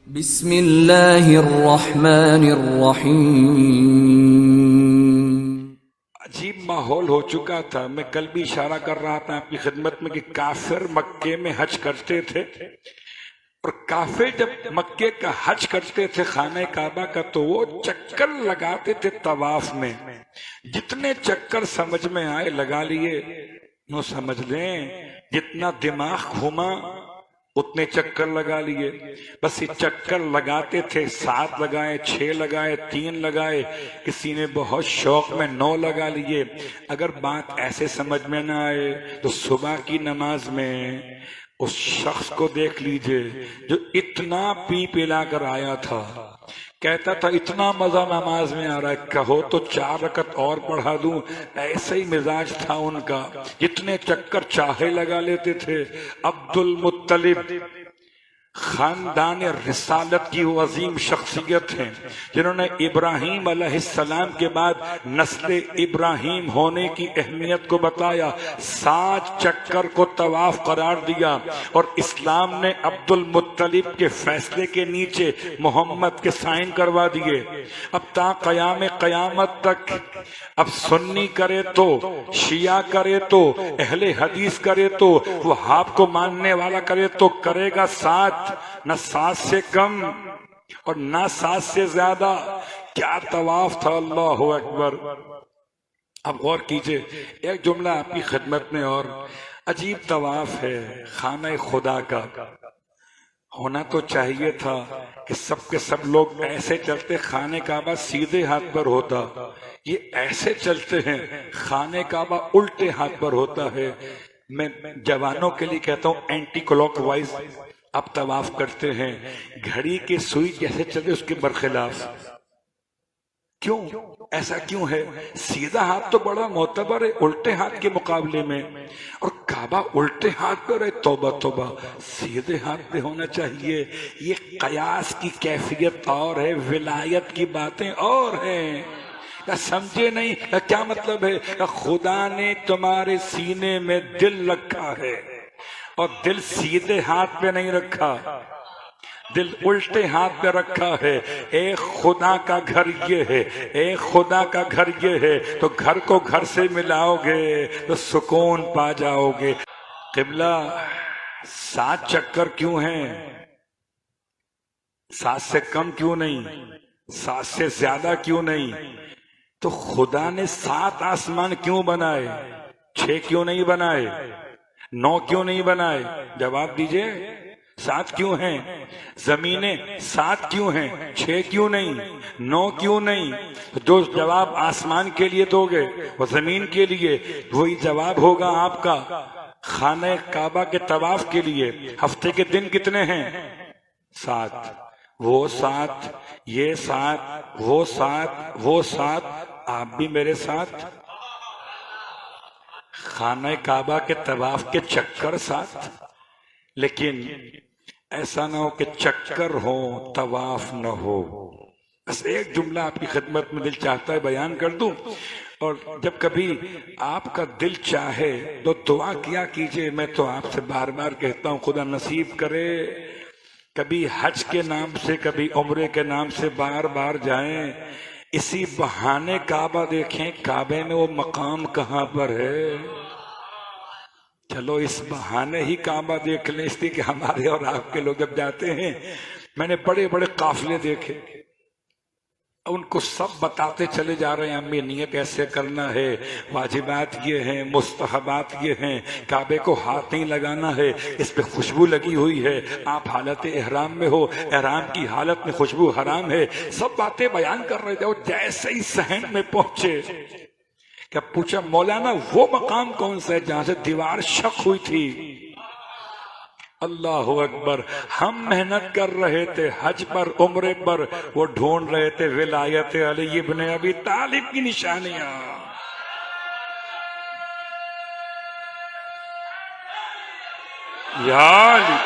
بسم اللہ الرحمن الرحیم۔ عجیب ماحول ہو چکا تھا۔ میں کل بھی اشارہ کر رہا تھا آپ کی خدمت میں کہ کافر مکے میں حج کرتے تھے، اور کافر جب مکے کا حج کرتے تھے خانہ کعبہ کا تو وہ چکر لگاتے تھے طواف میں۔ جتنے چکر سمجھ میں آئے لگا لیے، نو سمجھ لیں جتنا دماغ گھوما اتنے چکر لگا لیے۔ بس یہ چکر لگاتے تھے، 7 لگائے، 6 لگائے، 3 لگائے، کسی نے بہت شوق میں 9 لگا لیے۔ اگر بات ایسے سمجھ میں نہ آئے تو صبح کی نماز میں اس شخص کو دیکھ لیجئے جو اتنا پی پلا کر آیا تھا، کہتا تھا اتنا مزہ نماز میں آ رہا ہے، کہو تو 4 رکعت اور پڑھا دوں۔ ایسا ہی مزاج تھا ان کا، جتنے چکر چاہے لگا لیتے تھے۔ عبد المطلب خاندان رسالت کی وہ عظیم شخصیت ہیں جنہوں نے ابراہیم علیہ السلام کے بعد نسل ابراہیم ہونے کی اہمیت کو بتایا، 7 چکر کو طواف قرار دیا، اور اسلام نے عبد المطلب کے فیصلے کے نیچے محمد کے سائن کروا دیے۔ اب تا قیام قیامت تک اب سنی کرے تو، شیعہ کرے تو، اہل حدیث کرے تو، وہاب کو ماننے والا کرے تو کرے گا 7، نہ 7 سے کم اور نہ 7 سے زیادہ۔ کیا طواف تھا، اللہ اکبر۔ اب غور کیجئے، ایک جملہ آپ کی خدمت میں اور، عجیب طواف ہے خانہ خدا کا۔ ہونا تو چاہیے تھا کہ سب کے سب لوگ ایسے چلتے، خانہ کعبہ سیدھے ہاتھ پر ہوتا، یہ ایسے چلتے ہیں، خانہ کعبہ الٹے ہاتھ پر ہوتا ہے۔ میں جوانوں کے لیے کہتا ہوں اینٹی کلوک وائز اب طواف کرتے ہیں، گھڑی کی سوئی جیسے چلے اس کے برخلاف۔ کیوں ایسا کیوں ہے؟ سیدھا ہاتھ تو بڑا معتبر ہے الٹے ہاتھ کے مقابلے میں، اور کعبہ الٹے ہاتھ پر ہے، توبہ توبہ، سیدھے ہاتھ پہ ہونا چاہیے۔ یہ قیاس کی کیفیت اور ہے، ولایت کی باتیں اور ہیں۔ کیا سمجھے نہیں؟ کیا مطلب ہے؟ خدا نے تمہارے سینے میں دل رکھا ہے، اور دل سیدھے ہاتھ پہ نہیں رکھا، دل الٹے ہاتھ پہ رکھا ہے۔ ایک خدا کا گھر یہ ہے، ایک خدا کا گھر یہ ہے، تو گھر کو گھر سے ملاؤ گے تو سکون پا جاؤ گے۔ قبلہ 7 چکر کیوں ہیں؟ 7 سے کم کیوں نہیں؟ 7 سے زیادہ کیوں نہیں؟ تو خدا نے 7 آسمان کیوں بنائے؟ 6 کیوں نہیں بنائے؟ 9 کیوں نہیں بنائے؟ جواب دیجئے، 7 کیوں ہیں؟ زمینیں 7 کیوں ہیں؟ 6 کیوں نہیں؟ 9 کیوں نہیں؟ جو جواب آسمان کے لیے دو گے وہ زمین کے لیے، وہی جواب ہوگا آپ کا خانہ کعبہ کے طواف کے لیے۔ ہفتے کے دن کتنے ہیں؟ 7۔ وہ 7، یہ 7، وہ 7، وہ 7، آپ بھی میرے ساتھ۔ خانہ کعبہ کے طواف کے چکر 7، لیکن ایسا نہ ہو کہ چکر ہو طواف نہ ہو۔ بس ایک جملہ آپ کی خدمت میں دل چاہتا ہے بیان کر دوں، اور جب کبھی آپ کا دل چاہے تو دعا کیا کیجئے۔ میں تو آپ سے بار بار کہتا ہوں خدا نصیب کرے کبھی حج کے نام سے، کبھی عمرے کے نام سے بار بار جائیں، اسی بہانے کعبہ دیکھیں، کعبے میں وہ مقام کہاں پر ہے۔ چلو اس بہانے ہی کعبہ دیکھ لیں، اس لیے کہ ہمارے اور آپ کے لوگ جب جاتے ہیں، میں نے بڑے بڑے قافلے دیکھے، ان کو سب بتاتے چلے جا رہے ہیں، امی نیت ایسے کرنا ہے، واجبات یہ ہیں، مستحبات یہ ہیں، کعبے کو ہاتھ نہیں لگانا ہے، اس پہ خوشبو لگی ہوئی ہے، آپ حالت احرام میں ہو، احرام کی حالت میں خوشبو حرام ہے، سب باتیں بیان کر رہے تھے۔ اور جیسے ہی صحن میں پہنچے، کیا پوچھا مولانا وہ مقام کون سا ہے جہاں سے دیوار شق ہوئی تھی؟ اللہ اکبر، ہم محنت کر رہے تھے حج پر، عمرے پر، وہ ڈھونڈ رہے تھے ولایت علی ابن ابی طالب کی نشانیاں۔ یا علی،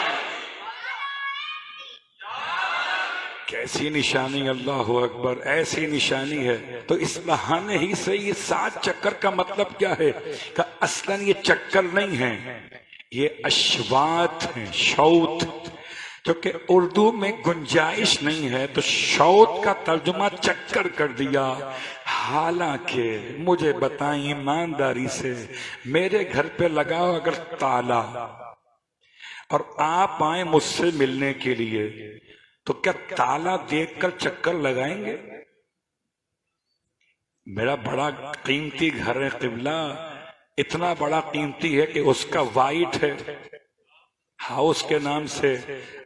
کیسی نشانی، اللہ اکبر، ایسی نشانی ہے۔ تو اس بہانے ہی سے یہ 7 چکر کا مطلب کیا ہے؟ کہ اصلاً یہ چکر نہیں ہیں، یہ اشواط ہیں، شوط۔ کیونکہ اردو میں گنجائش نہیں ہے تو شوت کا ترجمہ چکر کر دیا۔ حالانکہ مجھے بتائیں ایمانداری سے، میرے گھر پہ لگاؤ اگر تالا اور آپ آئیں مجھ سے ملنے کے لیے تو کیا تالا دیکھ کر چکر لگائیں گے؟ میرا بڑا قیمتی گھر ہے قبلہ، اتنا بڑا قیمتی ہے کہ اس کا وائٹ ہے ہاؤس کے نام سے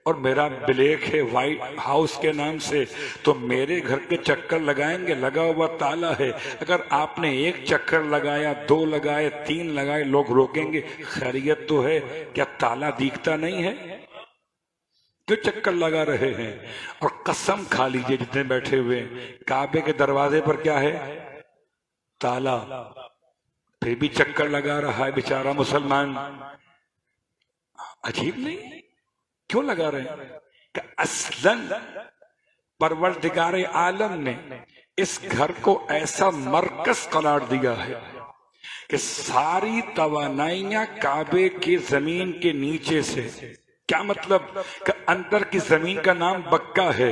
اور میرا بلیک ہے وائٹ ہاؤس کے نام سے، تو میرے گھر کے چکر لگائیں گے؟ لگا ہوا تالا ہے۔ اگر آپ نے ایک چکر لگایا، دو لگائے، تین لگائے، لوگ روکیں گے خیریت تو ہے، کیا تالا دیکھتا نہیں ہے؟ کیوں چکر لگا رہے ہیں؟ اور قسم کھا لیجئے جتنے بیٹھے ہوئے، کعبے کے دروازے پر کیا ہے؟ تالا، پھر بھی چکر لگا رہا ہے بیچارہ مسلمان۔ عجیب نہیں؟ کیوں لگا رہے ہیں؟ کہ اصلاً پروردگار عالم نے اس گھر کو ایسا مرکز قرار دیا ہے کہ ساری توانائیاں کعبے کی زمین کے نیچے سے۔ کیا مطلب؟ کہ اندر کی زمین کا نام بکہ ہے،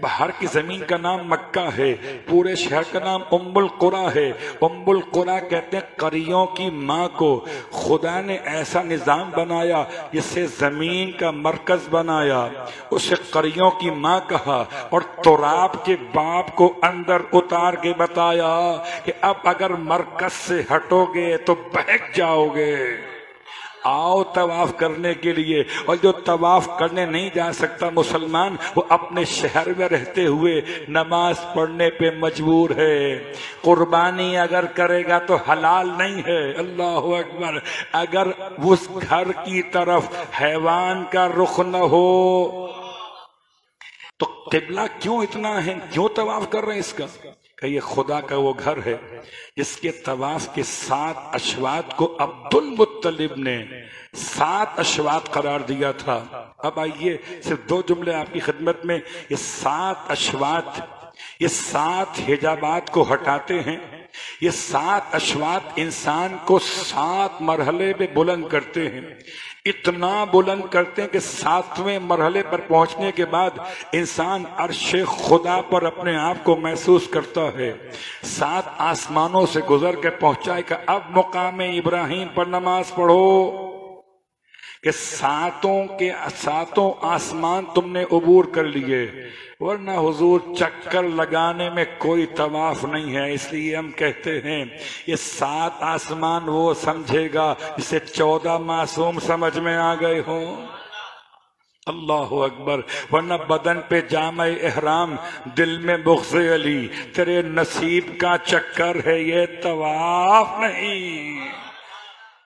باہر کی زمین کا نام مکہ ہے، پورے شہر کا نام ام القریٰ ہے۔ ام القریٰ کہتے ہیں قریوں کی ماں کو۔ خدا نے ایسا نظام بنایا جسے زمین کا مرکز بنایا، اسے قریوں کی ماں کہا، اور تراب کے باپ کو اندر اتار کے بتایا کہ اب اگر مرکز سے ہٹو گے تو بہک جاؤ گے، آؤ طواف کرنے کے لیے۔ اور جو طواف کرنے نہیں جا سکتا مسلمان، وہ اپنے شہر میں رہتے ہوئے نماز پڑھنے پہ مجبور ہے۔ قربانی اگر کرے گا تو حلال نہیں ہے۔ اللہ اکبر۔ اگر اس گھر کی طرف حیوان کا رخ نہ ہو تو قبلہ کیوں اتنا ہے؟ کیوں طواف کر رہے ہیں اس کا؟ کہ یہ خدا کا وہ گھر ہے جس کے طواف کے 7 اشواط کو عبد المطلب نے 7 اشواط قرار دیا تھا۔ اب آئیے صرف 2 جملے آپ کی خدمت میں۔ یہ 7 اشواط، یہ 7 حجابات کو ہٹاتے ہیں۔ یہ 7 اشواط انسان کو 7 مرحلے میں بلند کرتے ہیں، اتنا بلند کرتے ہیں کہ 7ویں مرحلے پر پہنچنے کے بعد انسان عرش خدا پر اپنے آپ کو محسوس کرتا ہے۔ 7 آسمانوں سے گزر کے پہنچائے کہ اب مقام ابراہیم پر نماز پڑھو، کہ 7 آسمان تم نے عبور کر لیے، ورنہ حضور چکر لگانے میں کوئی طواف نہیں ہے۔ اس لیے ہم کہتے ہیں یہ 7 آسمان وہ سمجھے گا جسے 14 معصوم سمجھ میں آ گئے ہوں۔ اللہ اکبر۔ ورنہ بدن پہ جامع احرام، دل میں بغض علی، تیرے نصیب کا چکر ہے یہ طواف نہیں۔